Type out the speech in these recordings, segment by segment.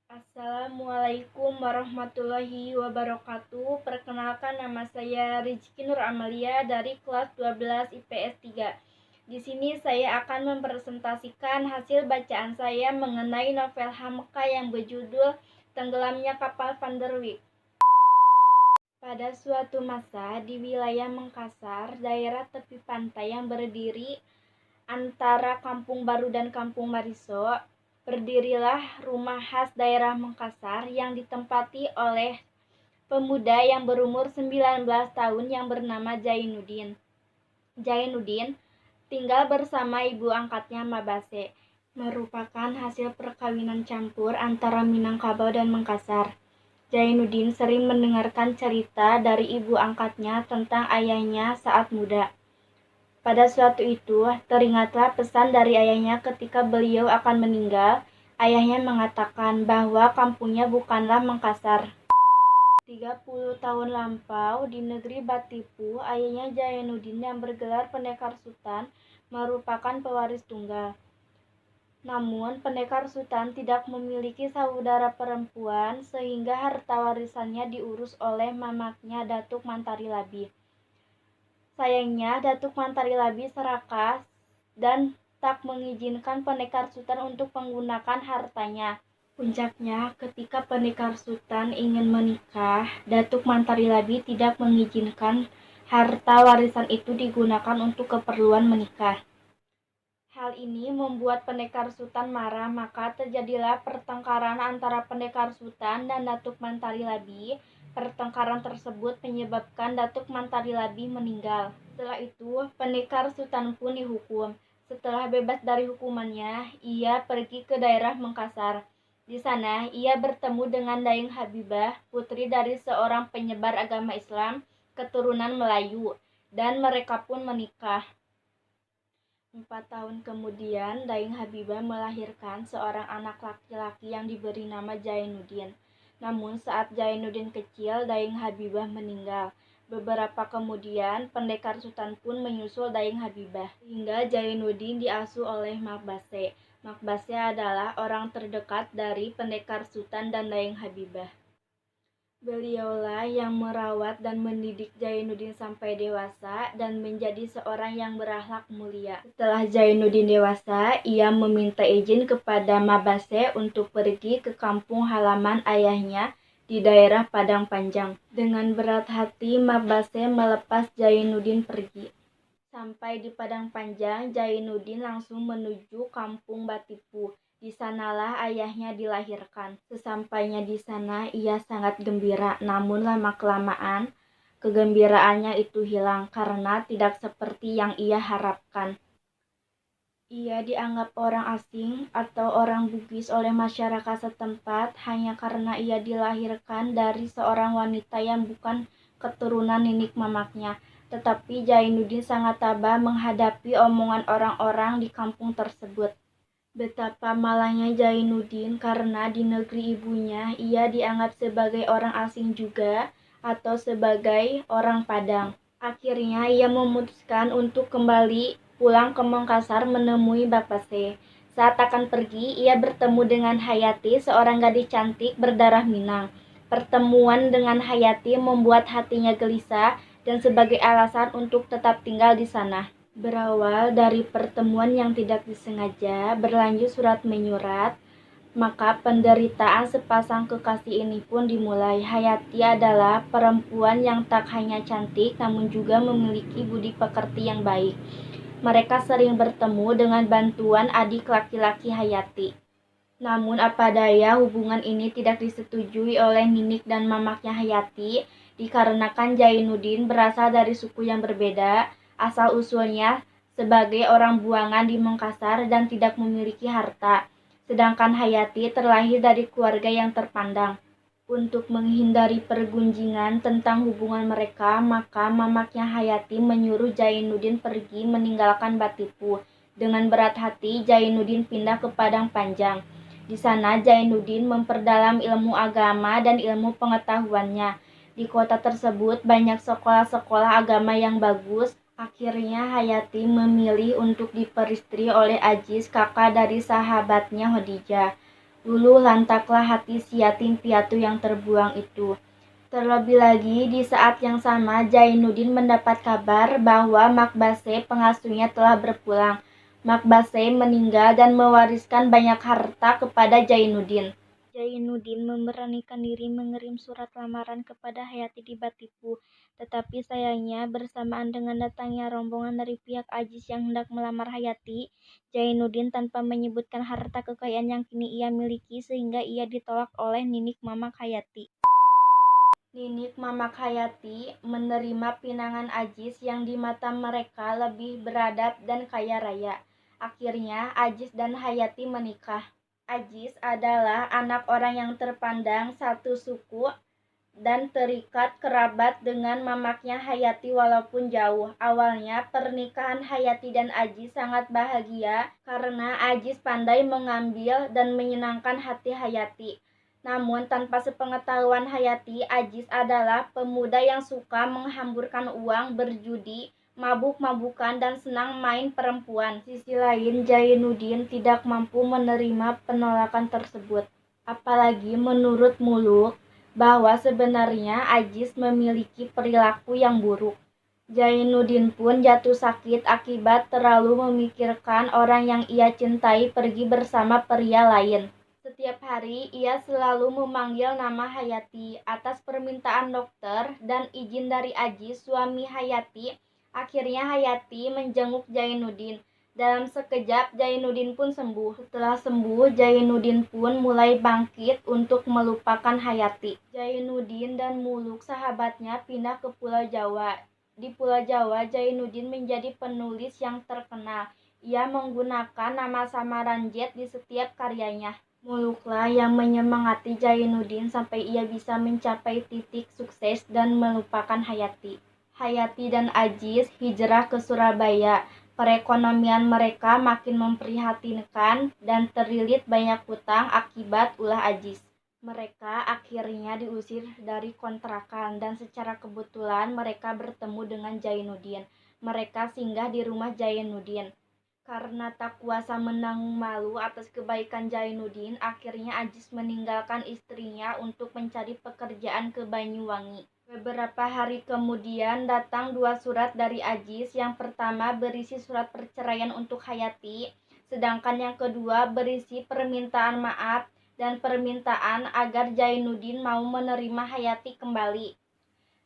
Assalamualaikum warahmatullahi wabarakatuh. Perkenalkan, nama saya Rizky Nur Amalia dari kelas 12 IPS 3. Di sini saya akan mempresentasikan hasil bacaan saya mengenai novel Hamka yang berjudul Tenggelamnya Kapal Van der Wijk. Pada suatu masa di wilayah Makassar, daerah tepi pantai yang berdiri antara Kampung Baru dan Kampung Mariso, berdirilah rumah khas daerah Makassar yang ditempati oleh pemuda yang berumur 19 tahun yang bernama Jainuddin. Jainuddin tinggal bersama ibu angkatnya Mabase, merupakan hasil perkawinan campur antara Minangkabau dan Makassar. Jainuddin sering mendengarkan cerita dari ibu angkatnya tentang ayahnya saat muda. Pada suatu itu, teringatlah pesan dari ayahnya ketika beliau akan meninggal. Ayahnya mengatakan bahwa kampungnya bukanlah Makassar. 30 tahun lampau di negeri Batipu, ayahnya Jainuddin yang bergelar Pendekar Sultan merupakan pewaris tunggal. Namun, Pendekar Sultan tidak memiliki saudara perempuan sehingga harta warisannya diurus oleh mamaknya Datuk Mantari Labi. Sayangnya, Datuk Mantari Labi serakah dan tak mengizinkan Pendekar Sultan untuk menggunakan hartanya. Puncaknya, ketika Pendekar Sultan ingin menikah, Datuk Mantari Labi tidak mengizinkan harta warisan itu digunakan untuk keperluan menikah. Hal ini membuat Pendekar Sultan marah, maka terjadilah pertengkaran antara Pendekar Sultan dan Datuk Mantari Labi. Pertengkaran tersebut menyebabkan Datuk Mantari Labi meninggal. Setelah itu, Pendekar Sultan pun dihukum. Setelah bebas dari hukumannya, ia pergi ke daerah Makassar. Di sana, ia bertemu dengan Dayang Habibah, putri dari seorang penyebar agama Islam keturunan Melayu, dan mereka pun menikah. 4 tahun kemudian, Dayang Habibah melahirkan seorang anak laki-laki yang diberi nama Jainuddin. Namun saat Jainuddin kecil, Dayang Habibah meninggal. Beberapa kemudian, Pendekar Sultan pun menyusul Dayang Habibah, hingga Jainuddin diasuh oleh Mabase. Mabase adalah orang terdekat dari Pendekar Sultan dan Dayang Habibah. Beliaulah yang merawat dan mendidik Jainuddin sampai dewasa dan menjadi seorang yang berakhlak mulia. Setelah Jainuddin dewasa, ia meminta izin kepada Mabase untuk pergi ke kampung halaman ayahnya di daerah Padang Panjang. Dengan berat hati, Mabase melepas Jainuddin pergi. Sampai di Padang Panjang, Jainuddin langsung menuju kampung Batipu. Di sanalah ayahnya dilahirkan. Sesampainya di sana, ia sangat gembira. Namun lama-kelamaan, kegembiraannya itu hilang karena tidak seperti yang ia harapkan. Ia dianggap orang asing atau orang Bugis oleh masyarakat setempat hanya karena ia dilahirkan dari seorang wanita yang bukan keturunan nenek mamaknya. Tetapi Jainuddin sangat tabah menghadapi omongan orang-orang di kampung tersebut. Betapa malangnya Jainuddin karena di negeri ibunya ia dianggap sebagai orang asing juga atau sebagai orang Padang. Akhirnya ia memutuskan untuk kembali pulang ke Makassar menemui Bapase. Saat akan pergi, ia bertemu dengan Hayati, seorang gadis cantik berdarah Minang. Pertemuan dengan Hayati membuat hatinya gelisah dan sebagai alasan untuk tetap tinggal di sana. Berawal dari pertemuan yang tidak disengaja, berlanjut surat menyurat, maka penderitaan sepasang kekasih ini pun dimulai. Hayati adalah perempuan yang tak hanya cantik, namun juga memiliki budi pekerti yang baik. Mereka sering bertemu dengan bantuan adik laki-laki Hayati. Namun apa daya, hubungan ini tidak disetujui oleh ninik dan mamaknya Hayati, dikarenakan Jainuddin berasal dari suku yang berbeda, asal-usulnya sebagai orang buangan di Makassar dan tidak memiliki harta. Sedangkan Hayati terlahir dari keluarga yang terpandang. Untuk menghindari pergunjingan tentang hubungan mereka, maka mamaknya Hayati menyuruh Jainuddin pergi meninggalkan Batipu. Dengan berat hati, Jainuddin pindah ke Padang Panjang. Di sana, Jainuddin memperdalam ilmu agama dan ilmu pengetahuannya. Di kota tersebut banyak sekolah-sekolah agama yang bagus, Akhirnya Hayati memilih untuk diperistri oleh Aziz, kakak dari sahabatnya Khadijah. Luluh lantaklah hati si yatim piatu yang terbuang itu. Terlebih lagi, di saat yang sama Jainuddin mendapat kabar bahwa Makbase pengasuhnya telah berpulang. Makbase meninggal dan mewariskan banyak harta kepada Jainuddin. Jainuddin memberanikan diri mengirim surat lamaran kepada Hayati di Batipu, tetapi sayangnya bersamaan dengan datangnya rombongan dari pihak Aziz yang hendak melamar Hayati, Jainuddin tanpa menyebutkan harta kekayaan yang kini ia miliki sehingga ia ditolak oleh Ninik Mamak Hayati. Ninik Mamak Hayati menerima pinangan Aziz yang di mata mereka lebih beradab dan kaya raya. Akhirnya Aziz dan Hayati menikah. Aziz adalah anak orang yang terpandang satu suku dan terikat kerabat dengan mamaknya Hayati walaupun jauh. Awalnya pernikahan Hayati dan Aziz sangat bahagia karena Aziz pandai mengambil dan menyenangkan hati Hayati. Namun tanpa sepengetahuan Hayati, Aziz adalah pemuda yang suka menghamburkan uang, berjudi, mabuk-mabukan, dan senang main perempuan. Sisi lain, Jainuddin tidak mampu menerima penolakan tersebut. Apalagi menurut Muluk, bahwa sebenarnya Aziz memiliki perilaku yang buruk. Jainuddin pun jatuh sakit akibat terlalu memikirkan orang yang ia cintai pergi bersama pria lain. Setiap hari ia selalu memanggil nama Hayati. Atas permintaan dokter dan izin dari Aziz, suami Hayati, akhirnya Hayati menjenguk Jainuddin. Dalam sekejap Jainuddin pun sembuh. Setelah sembuh, Jainuddin pun mulai bangkit untuk melupakan Hayati. Jainuddin dan Muluk sahabatnya pindah ke Pulau Jawa. Di Pulau Jawa, Jainuddin menjadi penulis yang terkenal. Ia menggunakan nama samaran Jet di setiap karyanya. Muluklah yang menyemangati Jainuddin sampai ia bisa mencapai titik sukses dan melupakan Hayati. Hayati dan Aziz hijrah ke Surabaya. Perekonomian mereka makin memprihatinkan dan terlilit banyak hutang akibat ulah Aziz. Mereka akhirnya diusir dari kontrakan dan secara kebetulan mereka bertemu dengan Jainuddin. Mereka singgah di rumah Jainuddin. Karena tak kuasa menanggung malu atas kebaikan Jainuddin, akhirnya Aziz meninggalkan istrinya untuk mencari pekerjaan ke Banyuwangi. Beberapa hari kemudian datang 2 surat dari Aziz. Yang pertama berisi surat perceraian untuk Hayati, sedangkan yang kedua berisi permintaan maaf dan permintaan agar Jainuddin mau menerima Hayati kembali.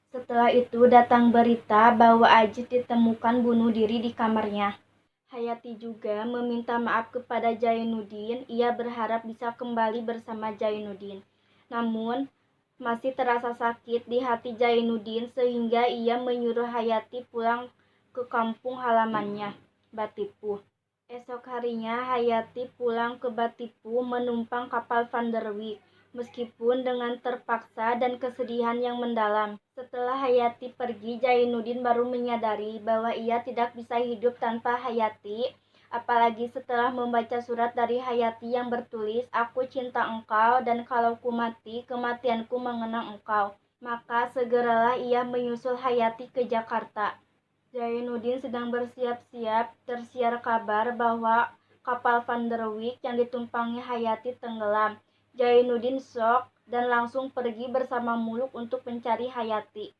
Setelah itu datang berita bahwa Aziz ditemukan bunuh diri di kamarnya. Hayati juga meminta maaf kepada Jainuddin. Ia berharap bisa kembali bersama Jainuddin. Namun, masih terasa sakit di hati Jainuddin sehingga ia menyuruh Hayati pulang ke kampung halamannya, Batipu. Esok harinya Hayati pulang ke Batipu menumpang kapal Van der Wijk, meskipun dengan terpaksa dan kesedihan yang mendalam. Setelah Hayati pergi, Jainuddin baru menyadari bahwa ia tidak bisa hidup tanpa Hayati, apalagi setelah membaca surat dari Hayati yang bertulis, "Aku cinta engkau dan kalau ku mati, kematianku mengenang engkau." Maka segeralah ia menyusul Hayati ke Jakarta. Jainuddin sedang bersiap-siap, tersiar kabar bahwa kapal Van der Wijk yang ditumpangi Hayati tenggelam. Jainuddin shock dan langsung pergi bersama Muluk untuk mencari Hayati.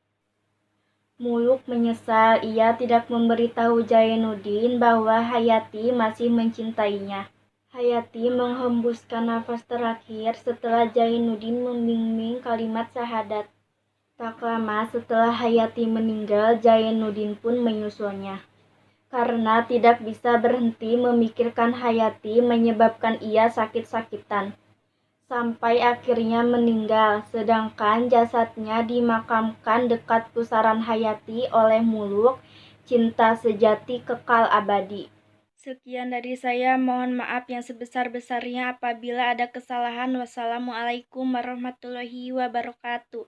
Muluk menyesal ia tidak memberitahu Jainuddin bahwa Hayati masih mencintainya. Hayati menghembuskan nafas terakhir setelah Jainuddin membimbing kalimat syahadat. Tak lama setelah Hayati meninggal, Jainuddin pun menyusulnya. Karena tidak bisa berhenti memikirkan Hayati menyebabkan ia sakit-sakitan. Sampai akhirnya meninggal, sedangkan jasadnya dimakamkan dekat pusaran Hayati oleh Muluk. Cinta sejati kekal abadi. Sekian dari saya, mohon maaf yang sebesar-besarnya apabila ada kesalahan. Wassalamualaikum warahmatullahi wabarakatuh.